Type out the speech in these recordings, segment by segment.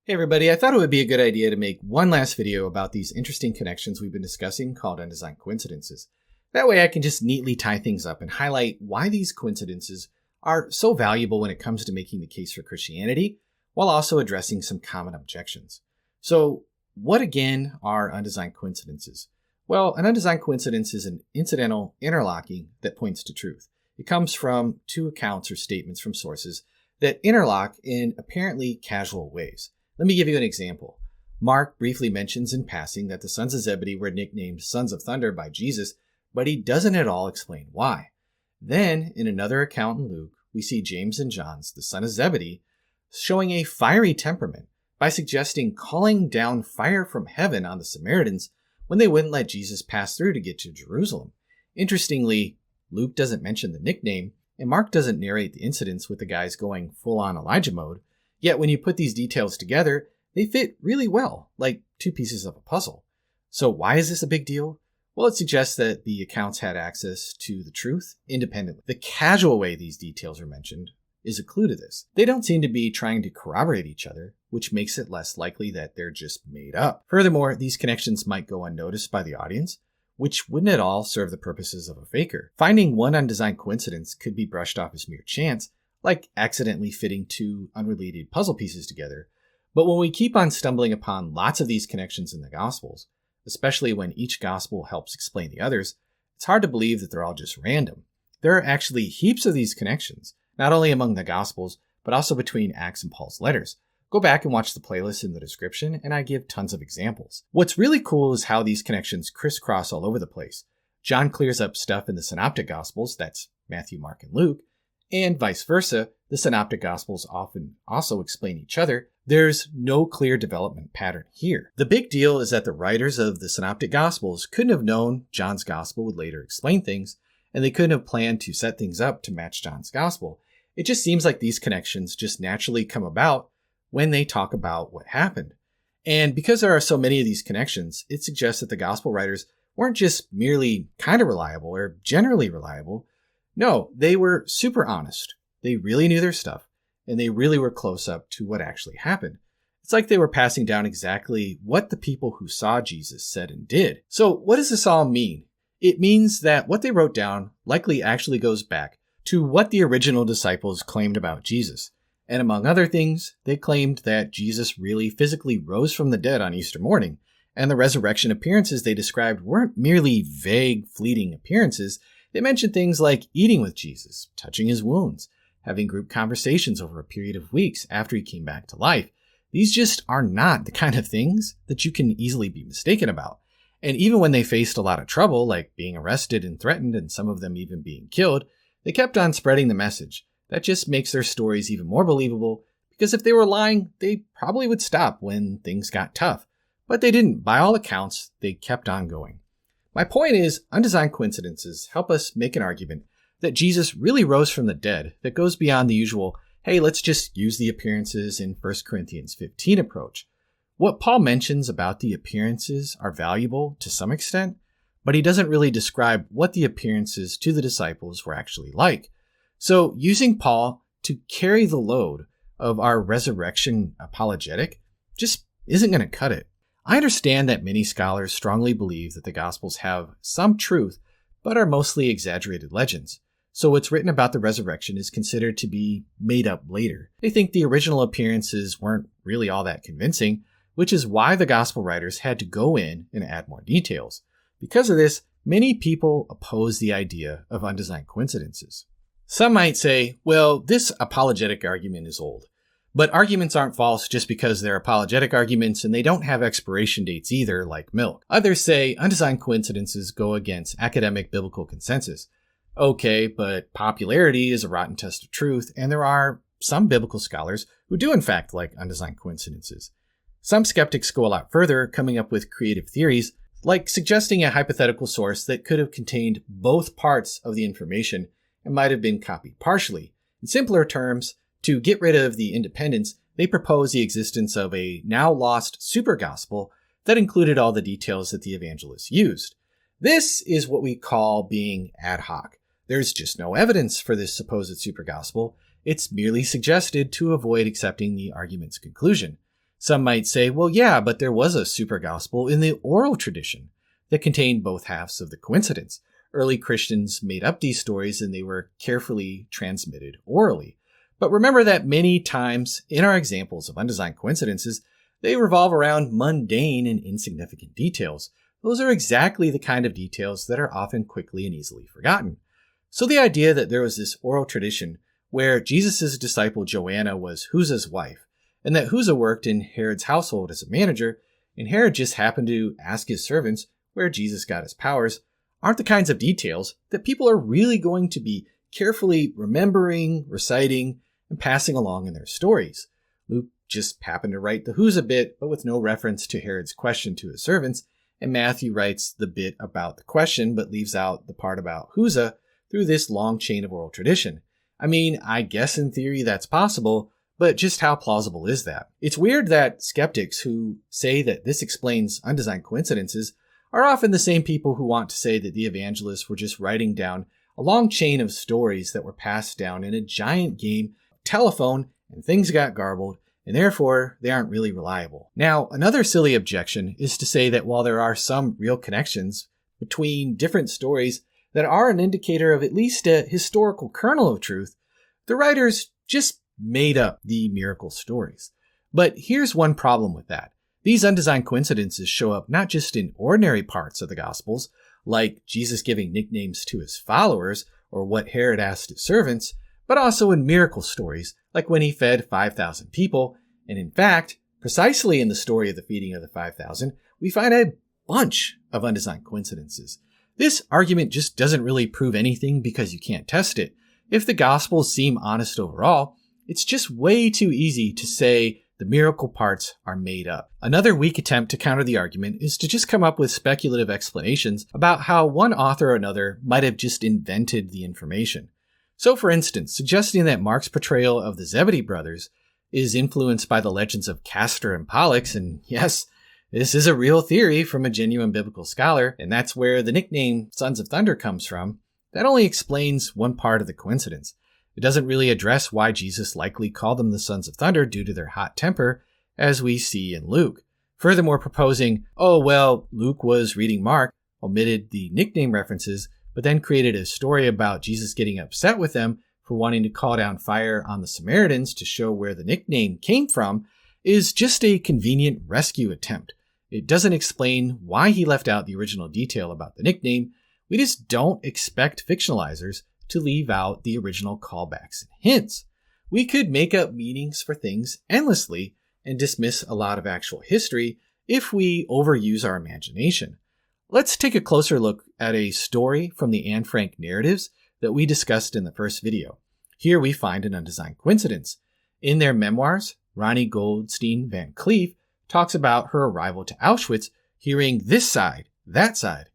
Hey everybody, I thought it would be a good idea to make one last video about these interesting connections we've been discussing called undesigned coincidences. That way I can just neatly tie things up and highlight why these coincidences are so valuable when it comes to making the case for Christianity, while also addressing some common objections. So what again are undesigned coincidences? Well, an undesigned coincidence is an incidental interlocking that points to truth. It comes from two accounts or statements from sources that interlock in apparently casual ways. Let me give you an example. Mark briefly mentions in passing that the sons of Zebedee were nicknamed Sons of Thunder by Jesus, but he doesn't at all explain why. Then, in another account in Luke, we see James and John, the son of Zebedee, showing a fiery temperament by suggesting calling down fire from heaven on the Samaritans when they wouldn't let Jesus pass through to get to Jerusalem. Interestingly, Luke doesn't mention the nickname, and Mark doesn't narrate the incidents with the guys going full-on Elijah mode. Yet when you put these details together, they fit really well, like two pieces of a puzzle. So why is this a big deal? Well, it suggests that the accounts had access to the truth independently. The casual way these details are mentioned is a clue to this. They don't seem to be trying to corroborate each other, which makes it less likely that they're just made up. Furthermore, these connections might go unnoticed by the audience, which wouldn't at all serve the purposes of a faker. Finding one undesigned coincidence could be brushed off as mere chance, like accidentally fitting two unrelated puzzle pieces together. But when we keep on stumbling upon lots of these connections in the Gospels, especially when each Gospel helps explain the others, it's hard to believe that they're all just random. There are actually heaps of these connections, not only among the Gospels, but also between Acts and Paul's letters. Go back and watch the playlist in the description, and I give tons of examples. What's really cool is how these connections crisscross all over the place. John clears up stuff in the Synoptic Gospels, that's Matthew, Mark, and Luke, and vice versa, the Synoptic Gospels often also explain each other. There's no clear development pattern here. The big deal is that the writers of the Synoptic Gospels couldn't have known John's Gospel would later explain things, and they couldn't have planned to set things up to match John's Gospel. It just seems like these connections just naturally come about when they talk about what happened. And because there are so many of these connections, it suggests that the Gospel writers weren't just merely kind of reliable or generally reliable. No, they were super honest. They really knew their stuff, and they really were close up to what actually happened. It's like they were passing down exactly what the people who saw Jesus said and did. So what does this all mean? It means that what they wrote down likely actually goes back to what the original disciples claimed about Jesus. And among other things, they claimed that Jesus really physically rose from the dead on Easter morning, and the resurrection appearances they described weren't merely vague, fleeting appearances. They mentioned things like eating with Jesus, touching his wounds, having group conversations over a period of weeks after he came back to life. These just are not the kind of things that you can easily be mistaken about. And even when they faced a lot of trouble, like being arrested and threatened and some of them even being killed, they kept on spreading the message. That just makes their stories even more believable, because if they were lying, they probably would stop when things got tough. But they didn't. By all accounts, they kept on going. My point is, undesigned coincidences help us make an argument that Jesus really rose from the dead that goes beyond the usual, hey, let's just use the appearances in 1 Corinthians 15 approach. What Paul mentions about the appearances are valuable to some extent, but he doesn't really describe what the appearances to the disciples were actually like. So using Paul to carry the load of our resurrection apologetic just isn't going to cut it. I understand that many scholars strongly believe that the Gospels have some truth, but are mostly exaggerated legends. So what's written about the resurrection is considered to be made up later. They think the original appearances weren't really all that convincing, which is why the Gospel writers had to go in and add more details. Because of this, many people oppose the idea of undesigned coincidences. Some might say, well, this apologetic argument is old. But arguments aren't false just because they're apologetic arguments, and they don't have expiration dates either, like milk. Others say undesigned coincidences go against academic biblical consensus. Okay, but popularity is a rotten test of truth, and there are some biblical scholars who do in fact like undesigned coincidences. Some skeptics go a lot further, coming up with creative theories, like suggesting a hypothetical source that could have contained both parts of the information and might have been copied partially. In simpler terms, to get rid of the independence, they propose the existence of a now lost super gospel that included all the details that the evangelists used. This is what we call being ad hoc. There's just no evidence for this supposed super gospel. It's merely suggested to avoid accepting the argument's conclusion. Some might say, well, yeah, but there was a super gospel in the oral tradition that contained both halves of the coincidence. Early Christians made up these stories and they were carefully transmitted orally. But remember that many times in our examples of undesigned coincidences, they revolve around mundane and insignificant details. Those are exactly the kind of details that are often quickly and easily forgotten. So the idea that there was this oral tradition where Jesus' disciple Joanna was Huza's wife, and that Huza worked in Herod's household as a manager, and Herod just happened to ask his servants where Jesus got his powers, aren't the kinds of details that people are really going to be carefully remembering, reciting, and passing along in their stories. Luke just happened to write the Huza bit, but with no reference to Herod's question to his servants, and Matthew writes the bit about the question, but leaves out the part about Huza through this long chain of oral tradition. I mean, I guess in theory that's possible, but just how plausible is that? It's weird that skeptics who say that this explains undesigned coincidences are often the same people who want to say that the evangelists were just writing down a long chain of stories that were passed down in a giant game of telephone and things got garbled, and therefore they aren't really reliable. Now, another silly objection is to say that while there are some real connections between different stories that are an indicator of at least a historical kernel of truth, the writers just made up the miracle stories. But here's one problem with that. These undesigned coincidences show up not just in ordinary parts of the Gospels, like Jesus giving nicknames to his followers or what Herod asked his servants, but also in miracle stories, like when he fed 5,000 people. And in fact, precisely in the story of the feeding of the 5,000, we find a bunch of undesigned coincidences. This argument just doesn't really prove anything because you can't test it. If the Gospels seem honest overall, it's just way too easy to say the miracle parts are made up. Another weak attempt to counter the argument is to just come up with speculative explanations about how one author or another might have just invented the information. So for instance, suggesting that Mark's portrayal of the Zebedee brothers is influenced by the legends of Castor and Pollux, and yes, this is a real theory from a genuine biblical scholar, and that's where the nickname Sons of Thunder comes from, that only explains one part of the coincidence. It doesn't really address why Jesus likely called them the Sons of Thunder due to their hot temper, as we see in Luke. Furthermore, proposing, oh well, Luke was reading Mark, omitted the nickname references, but then created a story about Jesus getting upset with them for wanting to call down fire on the Samaritans to show where the nickname came from, is just a convenient rescue attempt. It doesn't explain why he left out the original detail about the nickname. We just don't expect fictionalizers to leave out the original callbacks and hints. We could make up meanings for things endlessly and dismiss a lot of actual history if we overuse our imagination. Let's take a closer look at a story from the Anne Frank narratives that we discussed in the first video. Here we find an undesigned coincidence. In their memoirs, Ronnie Goldstein Van Cleef talks about her arrival to Auschwitz, hearing this side, that side.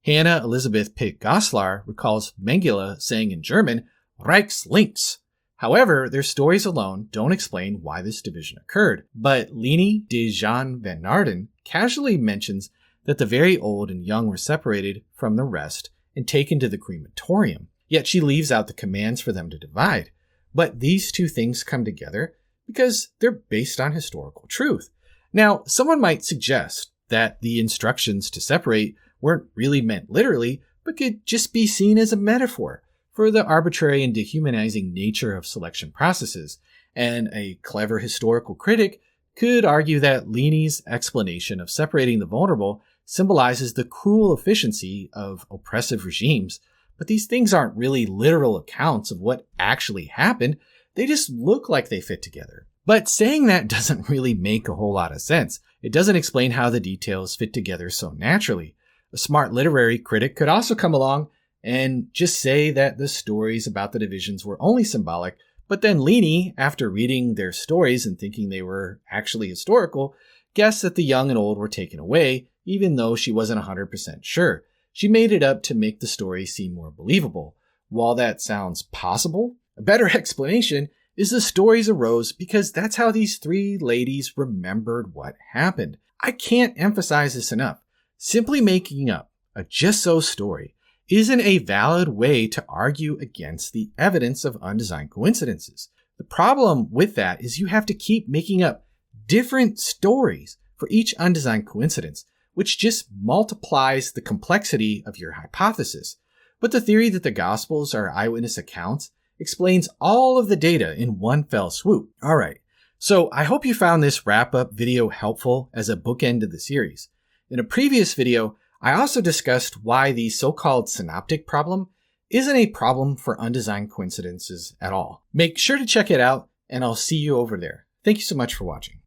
Hannah Elizabeth Pitt Goslar recalls Mengele saying in German, Reichs links. However, their stories alone don't explain why this division occurred. But Leni de Jean van Naarden casually mentions that the very old and young were separated from the rest and taken to the crematorium. Yet she leaves out the commands for them to divide. But these two things come together because they're based on historical truth. Now, someone might suggest that the instructions to separate weren't really meant literally, but could just be seen as a metaphor for the arbitrary and dehumanizing nature of selection processes. And a clever historical critic could argue that Leni's explanation of separating the vulnerable symbolizes the cruel efficiency of oppressive regimes. But these things aren't really literal accounts of what actually happened. They just look like they fit together. But saying that doesn't really make a whole lot of sense. It doesn't explain how the details fit together so naturally. A smart literary critic could also come along and just say that the stories about the divisions were only symbolic, but then Leni, after reading their stories and thinking they were actually historical, guessed that the young and old were taken away, even though she wasn't 100% sure. She made it up to make the story seem more believable. While that sounds possible, a better explanation is the stories arose because that's how these three ladies remembered what happened. I can't emphasize this enough. Simply making up a just-so story isn't a valid way to argue against the evidence of undesigned coincidences. The problem with that is you have to keep making up different stories for each undesigned coincidence, which just multiplies the complexity of your hypothesis. But the theory that the Gospels are eyewitness accounts explains all of the data in one fell swoop. All right, so I hope you found this wrap-up video helpful as a bookend to the series. In a previous video, I also discussed why the so-called synoptic problem isn't a problem for undesigned coincidences at all. Make sure to check it out, and I'll see you over there. Thank you so much for watching.